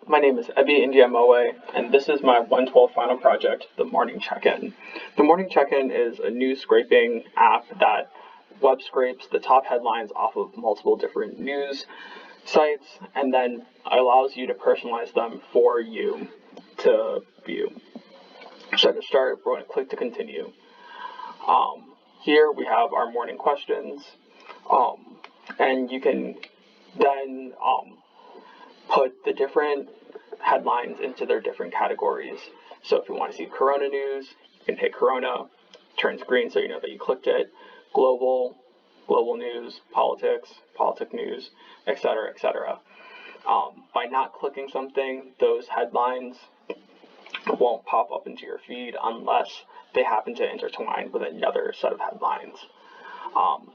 my name is Ebi Indiamoe, and this is my 112 final project, the Morning Check-In. The Morning Check-In is a news scraping app that web scrapes the top headlines off of multiple different news sites, and then allows you to personalize them for you to view. So to start, we're going to click to continue. Here we have our morning questions, and you can then put the different headlines into their different categories. So if you want to see Corona news, you can hit Corona, turns green so you know that you clicked it, global news, politics news, etc., etc. By not clicking something, those headlines won't pop up into your feed unless they happen to intertwine with another set of headlines.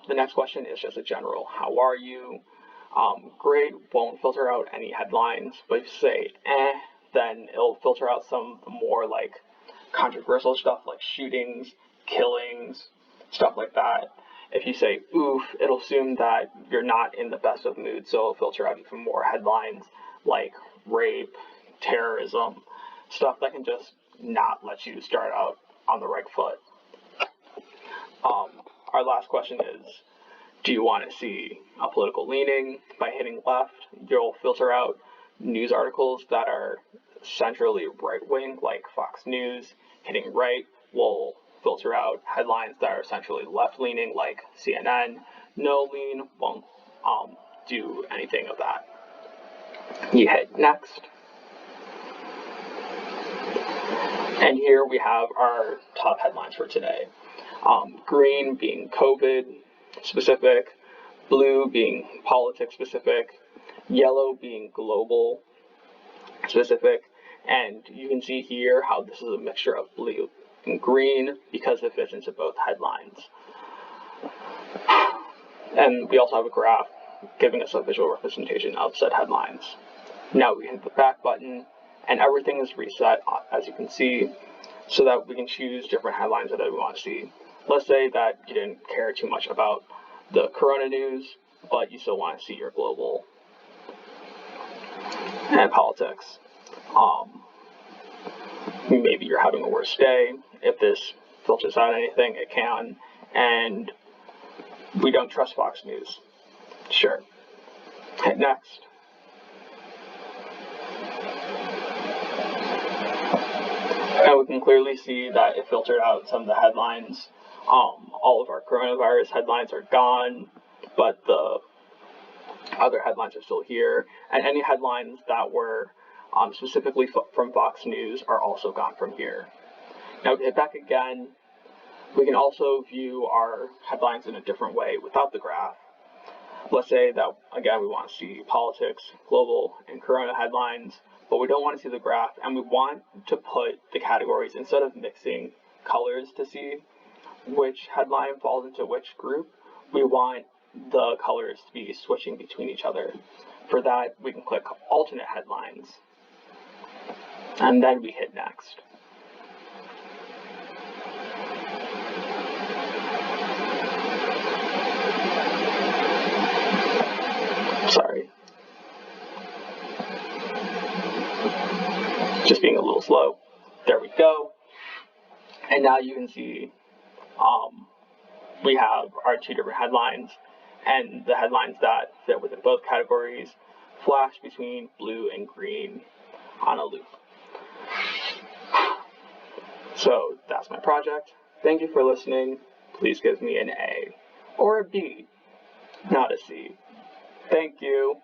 The next question is just a general, how are you? Great won't filter out any headlines, but if you say then it'll filter out some more like controversial stuff like shootings, killings, stuff like that. If you say oof, it'll assume that you're not in the best of moods, so it'll filter out even more headlines like rape, terrorism, stuff that can just not let you start out on the right foot. Our last question is, do you want to see a political leaning? By hitting left, you'll filter out news articles that are centrally right-wing, like Fox News. Hitting right will filter out headlines that are centrally left-leaning, like CNN. No lean won't do anything of that. You hit next. And here we have our top headlines for today. Green being COVID specific, blue being politics specific, yellow being global specific, and you can see here how this is a mixture of blue and green because it fits into both headlines. And we also have a graph giving us a visual representation of said headlines. Now we hit the back button and everything is reset, as you can see, so that we can choose different headlines that we want to see. Let's say that you didn't care too much about the Corona news, but you still want to see your global and politics. Maybe you're having a worse day. If this filters out anything, it can. And we don't trust Fox News. Sure. Hit next. And we can clearly see that it filtered out some of the headlines. All of our coronavirus headlines are gone, but the other headlines are still here. And any headlines that were specifically from Fox News are also gone from here. Now, hit back again. We can also view our headlines in a different way without the graph. Let's say that, again, we want to see politics, global, and Corona headlines, but we don't want to see the graph, and we want to put the categories, instead of mixing colors to see which headline falls into which group, we want the colors to be switching between each other. For that, we can click alternate headlines, and then we hit next. Sorry. Just being a little slow. There we go. And now you can see we have our two different headlines, and the headlines that fit within both categories flash between blue and green on a loop. So that's my project. Thank you for listening. Please give me an A or a B, not a C. Thank you.